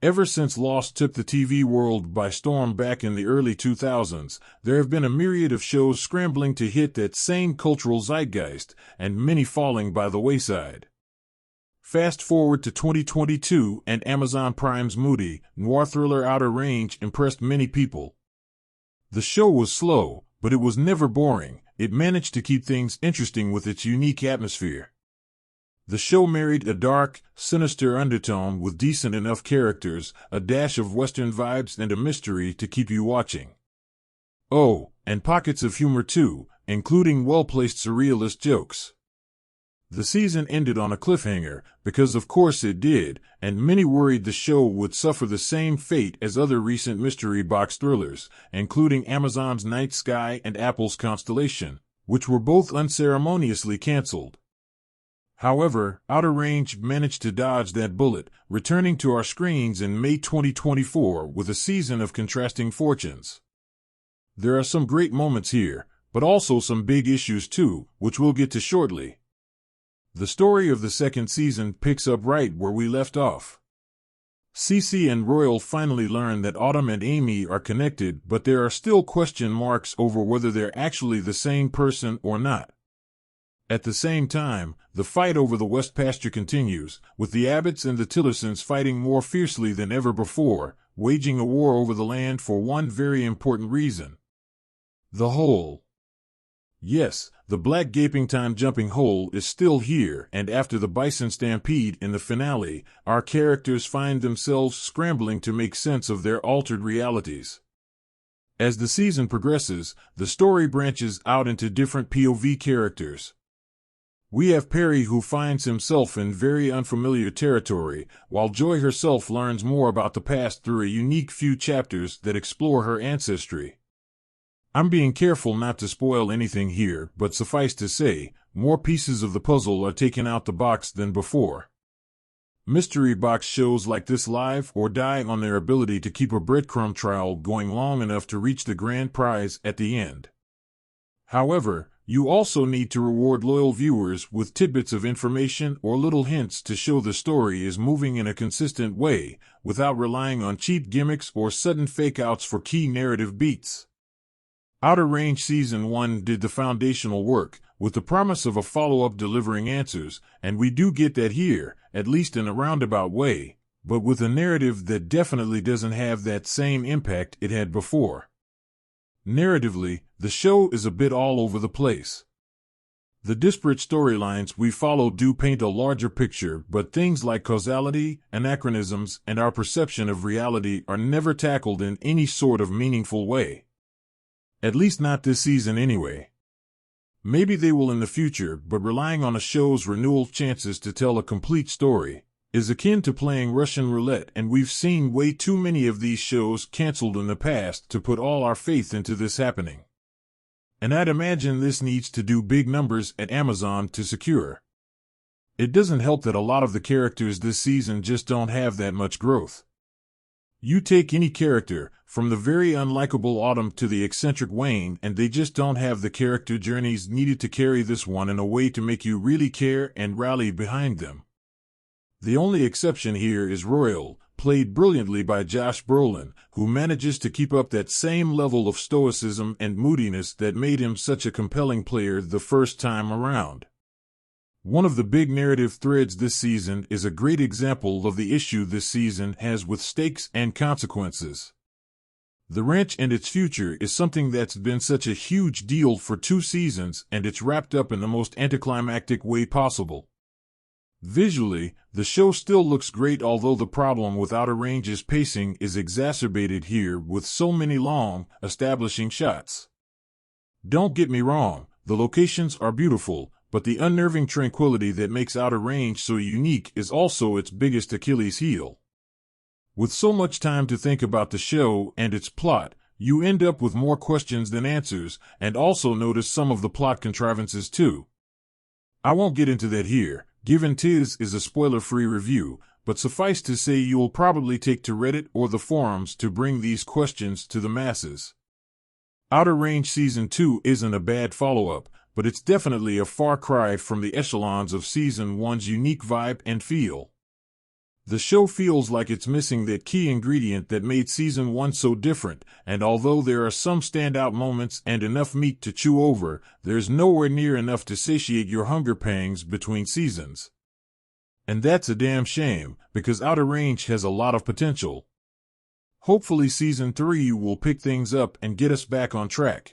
Ever since Lost took the TV world by storm back in the early 2000s, there have been a myriad of shows scrambling to hit that same cultural zeitgeist, and many falling by the wayside. Fast forward to 2022, and Amazon Prime's moody, noir thriller Outer Range impressed many people. The show was slow, but it was never boring. It managed to keep things interesting with its unique atmosphere. The show married a dark, sinister undertone with decent enough characters, a dash of Western vibes, and a mystery to keep you watching. Oh, and pockets of humor too, including well-placed surrealist jokes. The season ended on a cliffhanger, because of course it did, and many worried the show would suffer the same fate as other recent mystery box thrillers, including Amazon's Night Sky and Apple's Constellation, which were both unceremoniously canceled. However, Outer Range managed to dodge that bullet, returning to our screens in May 2024 with a season of contrasting fortunes. There are some great moments here, but also some big issues too, which we'll get to shortly. The story of the second season picks up right where we left off. Cece and Royal finally learn that Autumn and Amy are connected, but there are still question marks over whether they're actually the same person or not. At the same time, the fight over the West Pasture continues, with the Abbotts and the Tillersons fighting more fiercely than ever before, waging a war over the land for one very important reason. The hole. Yes, the black gaping time-jumping hole is still here, and after the bison stampede in the finale, our characters find themselves scrambling to make sense of their altered realities. As the season progresses, the story branches out into different POV characters. We have Perry, who finds himself in very unfamiliar territory, while Joy herself learns more about the past through a unique few chapters that explore her ancestry. I'm being careful not to spoil anything here, but suffice to say, more pieces of the puzzle are taken out the box than before. Mystery box shows like this live or die on their ability to keep a breadcrumb trail going long enough to reach the grand prize at the end. However, you also need to reward loyal viewers with tidbits of information or little hints to show the story is moving in a consistent way, without relying on cheap gimmicks or sudden fake-outs for key narrative beats. Outer Range Season 1 did the foundational work, with the promise of a follow-up delivering answers, and we do get that here, at least in a roundabout way, but with a narrative that definitely doesn't have that same impact it had before. Narratively, the show is a bit all over the place. The disparate storylines we follow do paint a larger picture, but things like causality, anachronisms, and our perception of reality are never tackled in any sort of meaningful way. At least not this season anyway. Maybe they will in the future, but relying on a show's renewal chances to tell a complete story is akin to playing Russian roulette, and we've seen way too many of these shows canceled in the past to put all our faith into this happening. And I'd imagine this needs to do big numbers at Amazon to secure. It doesn't help that a lot of the characters this season just don't have that much growth. You take any character, from the very unlikable Autumn to the eccentric Wayne, and they just don't have the character journeys needed to carry this one in a way to make you really care and rally behind them. The only exception here is Royal, played brilliantly by Josh Brolin, who manages to keep up that same level of stoicism and moodiness that made him such a compelling player the first time around. One of the big narrative threads this season is a great example of the issue this season has with stakes and consequences. The ranch and its future is something that's been such a huge deal for 2 seasons, and it's wrapped up in the most anticlimactic way possible. Visually, the show still looks great, although the problem with Outer Range's pacing is exacerbated here with so many long, establishing shots. Don't get me wrong, the locations are beautiful, but the unnerving tranquility that makes Outer Range so unique is also its biggest Achilles heel. With so much time to think about the show and its plot, you end up with more questions than answers, and also notice some of the plot contrivances too. I won't get into that here, given tis is a spoiler-free review, but suffice to say you'll probably take to Reddit or the forums to bring these questions to the masses. Outer Range Season 2 isn't a bad follow-up, but it's definitely a far cry from the echelons of Season 1's unique vibe and feel. The show feels like it's missing that key ingredient that made season 1 so different, and although there are some standout moments and enough meat to chew over, there's nowhere near enough to satiate your hunger pangs between seasons. And that's a damn shame, because Outer Range has a lot of potential. Hopefully season 3 will pick things up and get us back on track.